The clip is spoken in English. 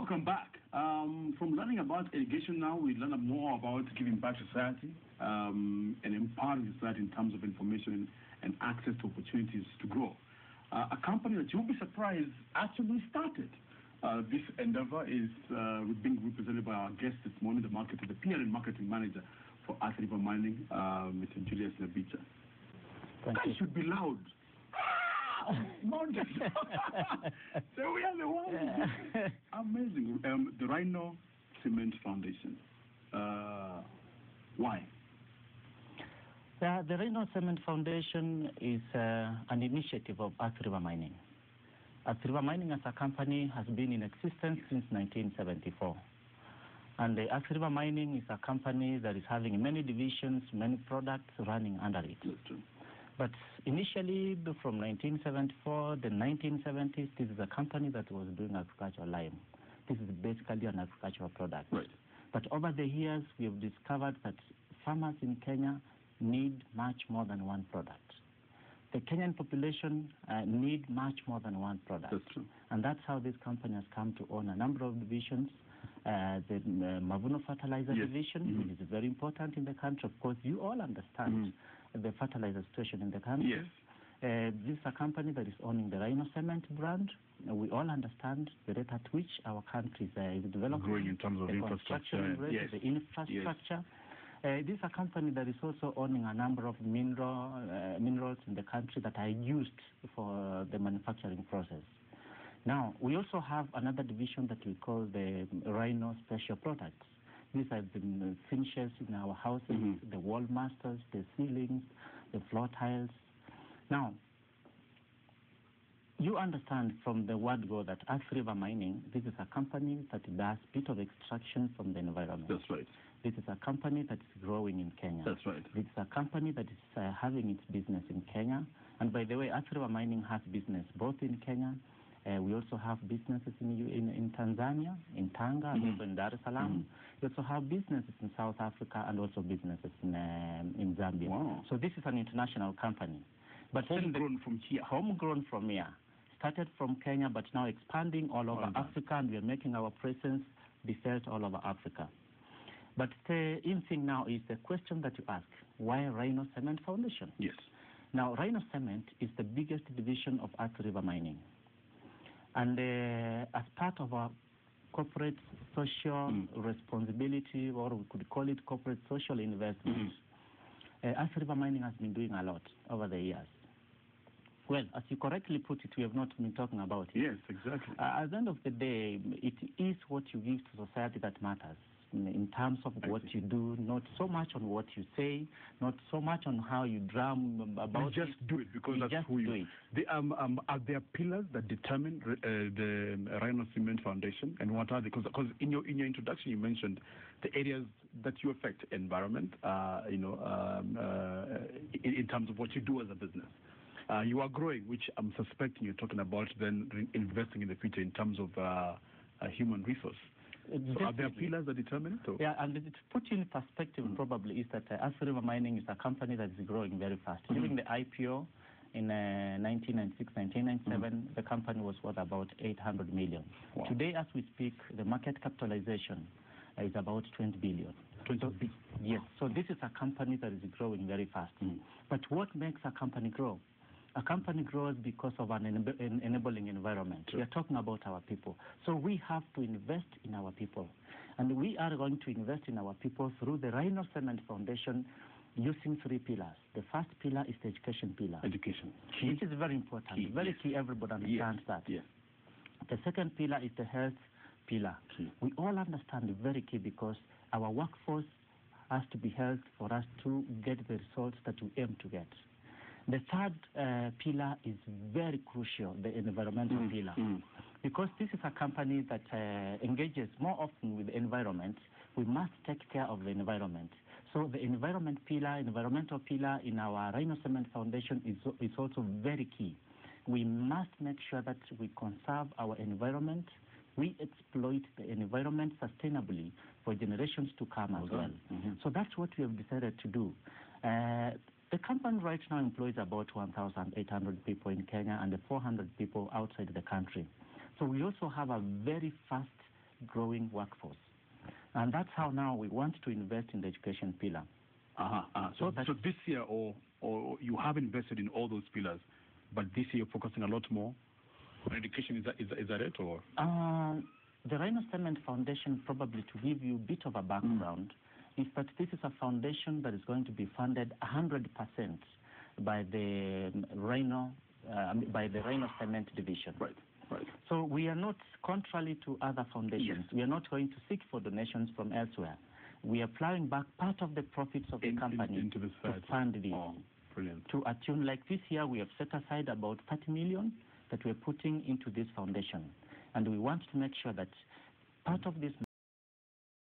Welcome back. From learning about education now, we learn more about giving back to society and empowering society in terms of information and access to opportunities to grow. A company that you'll be surprised actually started this endeavor is being represented by our guest this morning, the PR and marketing manager for Athi River Mining, Mr. Julius Nabicha. That should be loud. Mountain. So we are the ones. Amazing. The Rhino Cement Foundation. Why? The Rhino Cement Foundation is an initiative of Athi River Mining. Athi River Mining as a company has been in existence since 1974. And the Athi River Mining is a company that is having many divisions, many products running under it. That's true. But initially, from 1974, the 1970s, this is a company that was doing agricultural lime. This is basically an agricultural product. Right. But over the years, we have discovered that farmers in Kenya need much more than one product. The Kenyan population need much more than one product. That's true. And that's how this company has come to own a number of divisions. The Mavuno Fertilizer Division, which is very important in the country. Of course, you all understand the fertilizer situation in the country. Yes. This is a company that is owning the Rhino Cement brand. We all understand the rate at which our country is developing. Growing in terms of infrastructure. Rate, the infrastructure. This is a company that is also owning a number of minerals in the country that are used for the manufacturing process. Now, we also have another division that we call the Rhino Special Products. These are the finishes in our houses, the wall masters, the ceilings, the floor tiles. Now, you understand from the word go that Athi River Mining, this is a company that does bit of extraction from the environment. That's right. This is a company that is growing in Kenya. That's right. This is a company that is having its business in Kenya. And by the way, Athi River Mining has business both in Kenya. We also have businesses in Tanzania, in Tanga, and also in Dar es Salaam. We also have businesses in South Africa and also businesses in Zambia. Wow. So this is an international company. But homegrown from here. Homegrown from here. Started from Kenya, but now expanding all over Africa, and we are making our presence be felt all over Africa. But the in thing now is the question that you ask, why Rhino Cement Foundation? Yes. Now, Rhino Cement is the biggest division of Athi River Mining. And as part of our corporate social responsibility, or we could call it corporate social investment, Athi River Mining has been doing a lot over the years. Well, as you correctly put it, we have not been talking about it. Yes, exactly. At the end of the day, it is what you give to society that matters. In terms of what you do, not so much on what you say, not so much on how you drum about you just do it because that's who you are. Are there pillars that determine the Rhino Cement Foundation, and what are they? Because in your introduction you mentioned the areas that you affect, environment, in terms of what you do as a business. You are growing, which I'm suspecting you're talking about then investing in the future in terms of human resource. So are there pillars that determine it? Or? Yeah, and to put in perspective probably is that Athi River Mining is a company that is growing very fast. During the IPO in 1996, 1997, the company was worth about 800 million. Wow. Today, as we speak, the market capitalization is about 20 billion. 20 billion? Yes. So this is a company that is growing very fast. But what makes a company grow? A company grows because of an enabling environment. Sure. We are talking about our people. So we have to invest in our people. And we are going to invest in our people through the Rhino Cement Foundation using 3 pillars. The first pillar is the education pillar. Education. Key. Which is very important. Key. Very key. Everybody understands that. Yes. The second pillar is the health pillar. Key. We all understand it's very key because our workforce has to be healthy for us to get the results that we aim to get. The third pillar is very crucial, the environmental pillar. Because this is a company that engages more often with the environment, we must take care of the environment. So the environmental pillar in our Rhino Cement Foundation is also very key. We must make sure that we conserve our environment, we exploit the environment sustainably for generations to come as well. So that's what we have decided to do. The company right now employs about 1,800 people in Kenya and 400 people outside the country. So we also have a very fast growing workforce. And that's how now we want to invest in the education pillar. So this year, or you have invested in all those pillars, but this year you're focusing a lot more on education. Is that it, or? The Rhino Cement Foundation, probably to give you a bit of a background, is that this is a foundation that is going to be funded 100% by the Rhino Cement division. Right. So we are not, contrary to other foundations, we are not going to seek for donations from elsewhere. We are plowing back part of the profits of the company into the to fund this. Oh, brilliant. To attune, like this year, we have set aside about 30 million that we're putting into this foundation. And we want to make sure that part of this